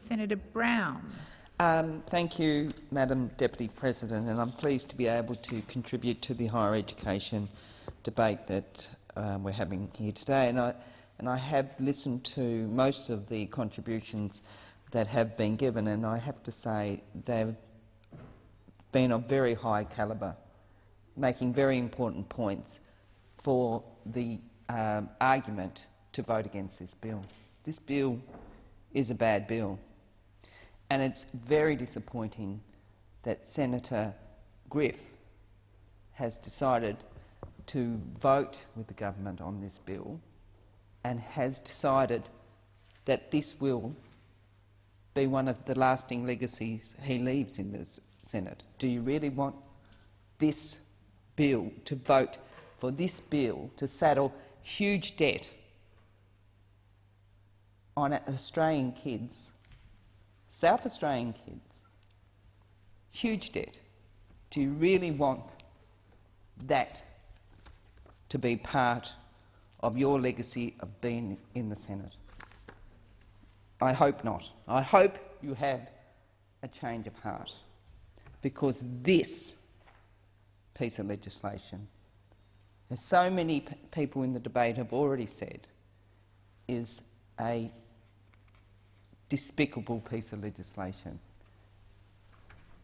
Senator Brown. Thank you, Madam Deputy President, and I'm pleased to be able to contribute to the higher education debate that we're having here today. And I have listened to most of the contributions that have been given, and I have to say they've been of very high calibre, making very important points for the argument to vote against this bill. This bill is a bad bill, and it's very disappointing that Senator Griff has decided to vote with the government on this bill and has decided that this will be one of the lasting legacies he leaves in the Senate. Do you really want this bill, to vote for this bill, to saddle huge debt on Australian kids, South Australian kids, huge debt? Do you really want that to be part of your legacy of being in the Senate? I hope not. I hope you have a change of heart, because this piece of legislation, as so many people in the debate have already said, is a despicable piece of legislation.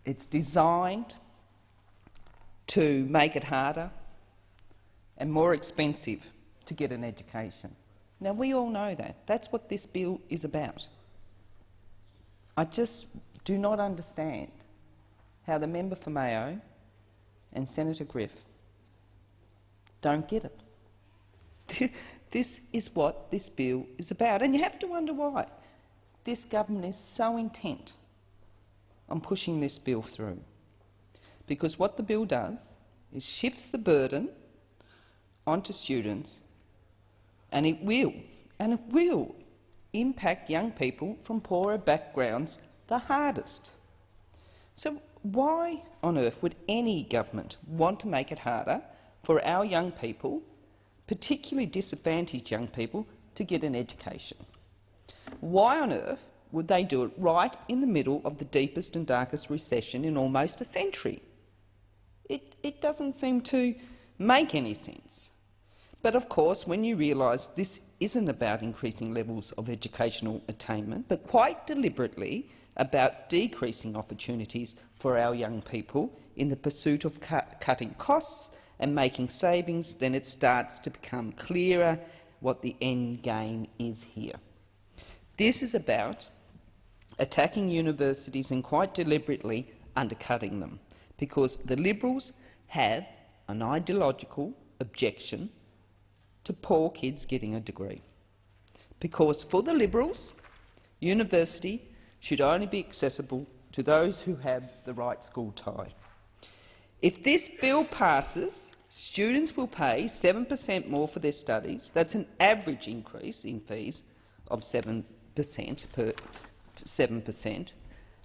It's designed to make it harder and more expensive to get an education. Now, we all know that. That's what this bill is about. I just do not understand how the member for Mayo and Senator Griff don't get it. This is what this bill is about, and you have to wonder why this government is so intent on pushing this bill through. Because what the bill does is shifts the burden onto students, and it will impact young people from poorer backgrounds the hardest. So why on earth would any government want to make it harder for our young people, particularly disadvantaged young people, to get an education? Why on earth would they do it right in the middle of the deepest and darkest recession in almost a century? It doesn't seem to make any sense. But of course, when you realise this isn't about increasing levels of educational attainment, but quite deliberately about decreasing opportunities for our young people in the pursuit of cutting costs and making savings, then it starts to become clearer what the end game is here. This is about attacking universities and quite deliberately undercutting them, because the Liberals have an ideological objection to poor kids getting a degree. Because for the Liberals, university should only be accessible to those who have the right school tie. If this bill passes, students will pay 7% more for their studies. That's an average increase in fees of 7%.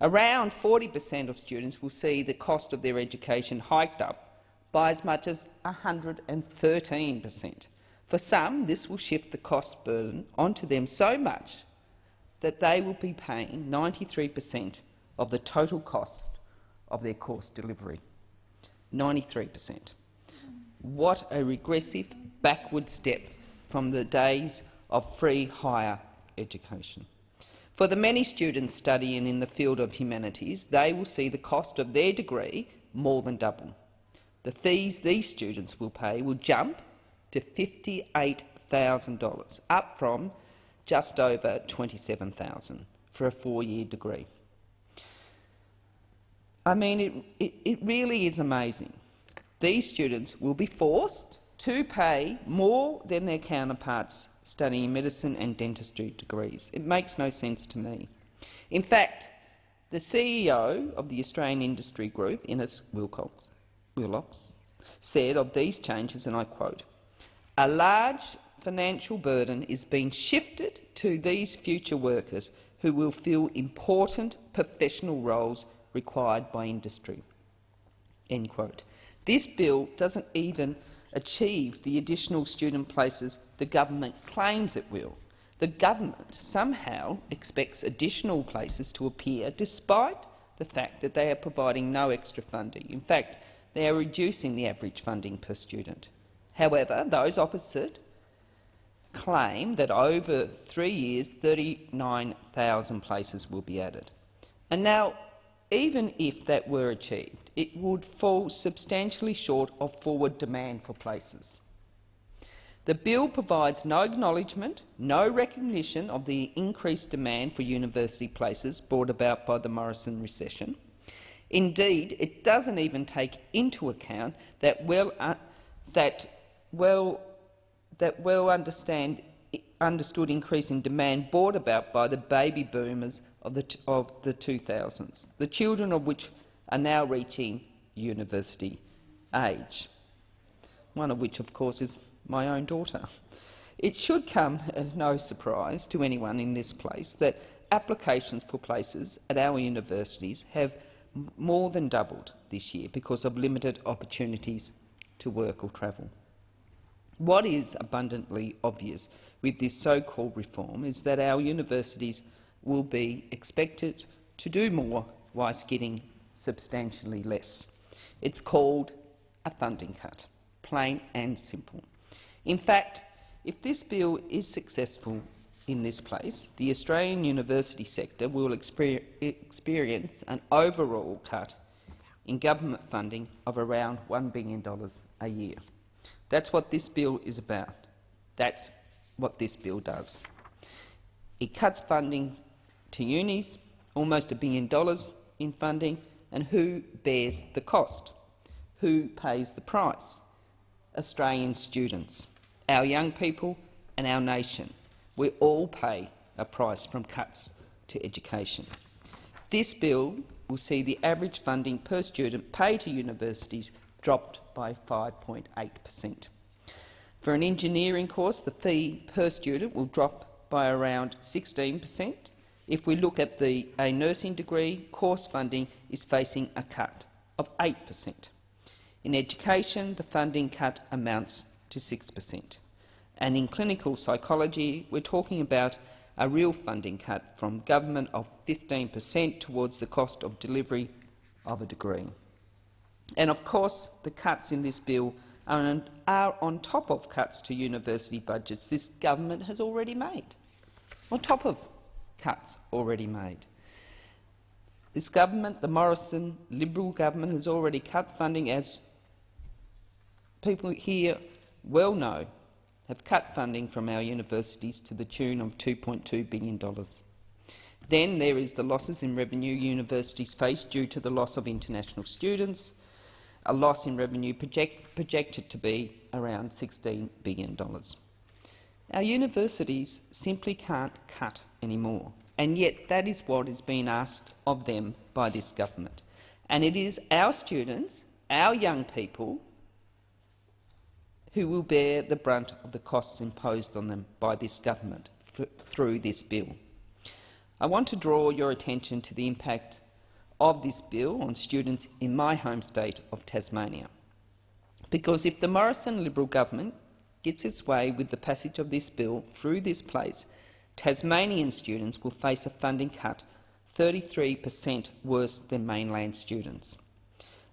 Around 40% of students will see the cost of their education hiked up by as much as 113%. For some, this will shift the cost burden onto them so much that they will be paying 93% of the total cost of their course delivery. 93%. What a regressive, backward step from the days of free higher education. For the many students studying in the field of humanities, they will see the cost of their degree more than double. The fees these students will pay will jump to $58,000, up from just over $27,000 for a 4-year degree. I mean, it really is amazing. These students will be forced to pay more than their counterparts studying medicine and dentistry degrees. It makes no sense to me. In fact, the CEO of the Australian Industry Group, Innes Wilcox, said of these changes, and I quote, "A large financial burden is being shifted to these future workers who will fill important professional roles required by industry." End quote. This bill doesn't even achieve the additional student places the government claims it will. The government somehow expects additional places to appear despite the fact that they are providing no extra funding. In fact, they are reducing the average funding per student. However, those opposite claim that over 3 years 39,000 places will be added. And now, even if that were achieved, it would fall substantially short of forward demand for places. The bill provides no acknowledgement, no recognition of the increased demand for university places brought about by the Morrison recession. Indeed, it doesn't even take into account that understood increase in demand brought about by the baby boomers of the 2000s, the children of which are now reaching university age, one of which, of course, is my own daughter. It should come as no surprise to anyone in this place that applications for places at our universities have more than doubled this year because of limited opportunities to work or travel. What is abundantly obvious with this so-called reform is that our universities will be expected to do more whilst getting substantially less. It's called a funding cut, plain and simple. In fact, if this bill is successful in this place, the Australian university sector will experience an overall cut in government funding of around $1 billion a year. That's what this bill is about. That's what this bill does. It cuts funding to unis, almost $1 billion in funding, and who bears the cost? Who pays the price? Australian students, our young people and our nation. We all pay a price from cuts to education. This bill will see the average funding per student paid to universities dropped by 5.8%. For an engineering course, the fee per student will drop by around 16%. If we look at a nursing degree, course funding is facing a cut of 8%. In education, the funding cut amounts to 6%. And in clinical psychology, we're talking about a real funding cut from government of 15% towards the cost of delivery of a degree. And of course, the cuts in this bill are on top of cuts to university budgets this government has already made, on top of cuts already made. This government, the Morrison Liberal government, has already cut funding, as people here well know, have cut funding from our universities to the tune of $2.2 billion. Then there is the losses in revenue universities face due to the loss of international students, a loss in revenue projected to be around $16 billion. Our universities simply can't cut anymore, and yet that is what is being asked of them by this government. And it is our students, our young people, who will bear the brunt of the costs imposed on them by this government through this bill. I want to draw your attention to the impact of this bill on students in my home state of Tasmania. Because if the Morrison Liberal government gets its way with the passage of this bill through this place, Tasmanian students will face a funding cut 33% worse than mainland students.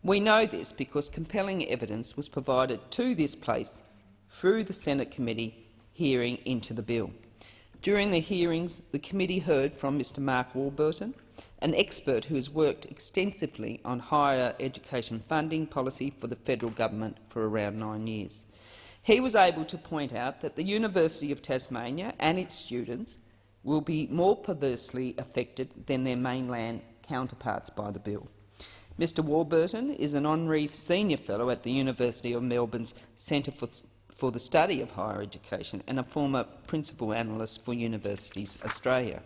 We know this because compelling evidence was provided to this place through the Senate committee hearing into the bill. During the hearings, the committee heard from Mr Mark Warburton, an expert who has worked extensively on higher education funding policy for the federal government for around 9 years. He was able to point out that the University of Tasmania and its students will be more perversely affected than their mainland counterparts by the bill. Mr Warburton is an honorary senior fellow at the University of Melbourne's Centre for the Study of Higher Education and a former principal analyst for Universities Australia.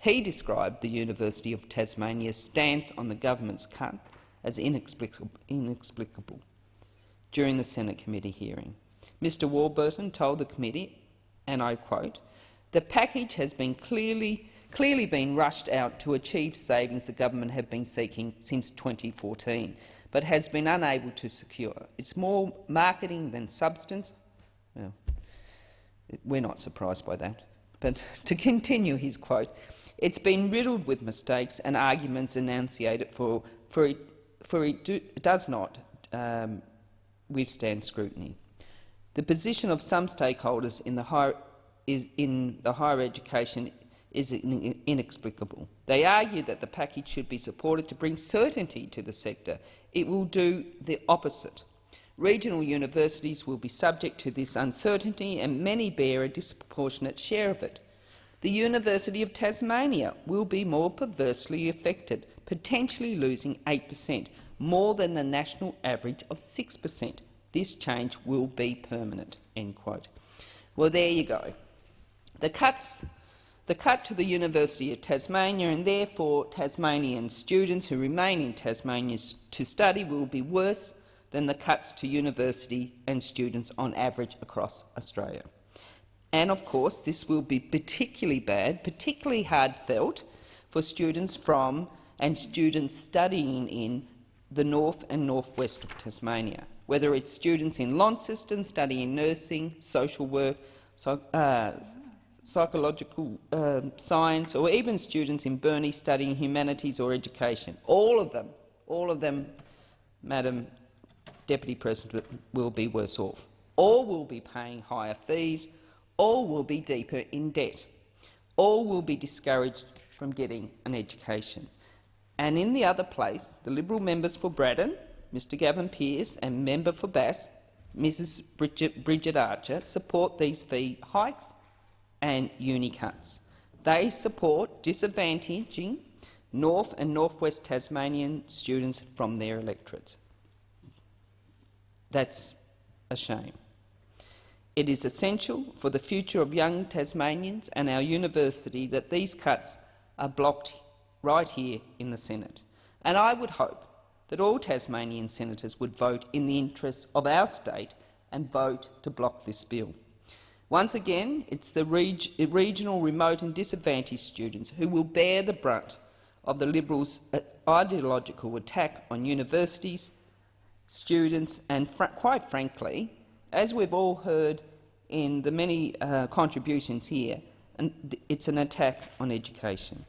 He described the University of Tasmania's stance on the government's cut as inexplicable during the Senate committee hearing. Mr Warburton told the committee, and I quote, "The package has been clearly been rushed out to achieve savings the government have been seeking since 2014, but has been unable to secure. It's more marketing than substance." Well, we're not surprised by that. But to continue his quote, it's been riddled with mistakes and arguments enunciated for it does not withstand scrutiny. The position of some stakeholders in the higher education is inexplicable. They argue that the package should be supported to bring certainty to the sector. It will do the opposite. Regional universities will be subject to this uncertainty, and many bear a disproportionate share of it. The University of Tasmania will be more perversely affected, potentially losing 8%, more than the national average of 6%. This change will be permanent." End quote. Well, there you go. The cut to the University of Tasmania, and therefore Tasmanian students who remain in Tasmania to study, will be worse than the cuts to university and students on average across Australia. And of course, this will be particularly bad, particularly hard felt for students from and students studying in the north and northwest of Tasmania, whether it's students in Launceston studying nursing, social work, psychological science, or even students in Burnie studying humanities or education. All of them, Madam Deputy President, will be worse off. All will be paying higher fees. All will be deeper in debt. All will be discouraged from getting an education. And in the other place, the Liberal members for Braddon, Mr Gavin Pearce, and member for Bass, Mrs Bridget Archer, support these fee hikes and uni cuts. They support disadvantaging North and Northwest Tasmanian students from their electorates. That's a shame. It is essential for the future of young Tasmanians and our university that these cuts are blocked right here in the Senate. And I would hope that all Tasmanian senators would vote in the interests of our state and vote to block this bill. Once again, it's the regional, remote and disadvantaged students who will bear the brunt of the Liberals' ideological attack on universities, students and, quite frankly, as we've all heard in the many contributions here, it's an attack on education.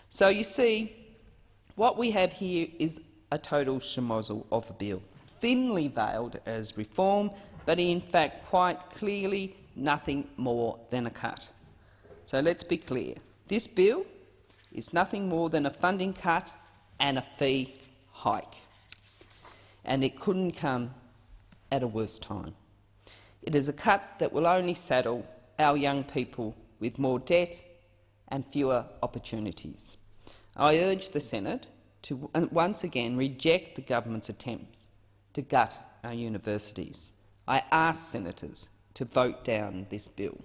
So you see, what we have here is a total schmozzle of a bill, thinly veiled as reform, but in fact quite clearly nothing more than a cut. So let's be clear. This bill is nothing more than a funding cut and a fee hike. And it couldn't come at a worse time. It is a cut that will only saddle our young people with more debt and fewer opportunities. I urge the Senate to once again reject the government's attempts to gut our universities. I ask senators to vote down this bill.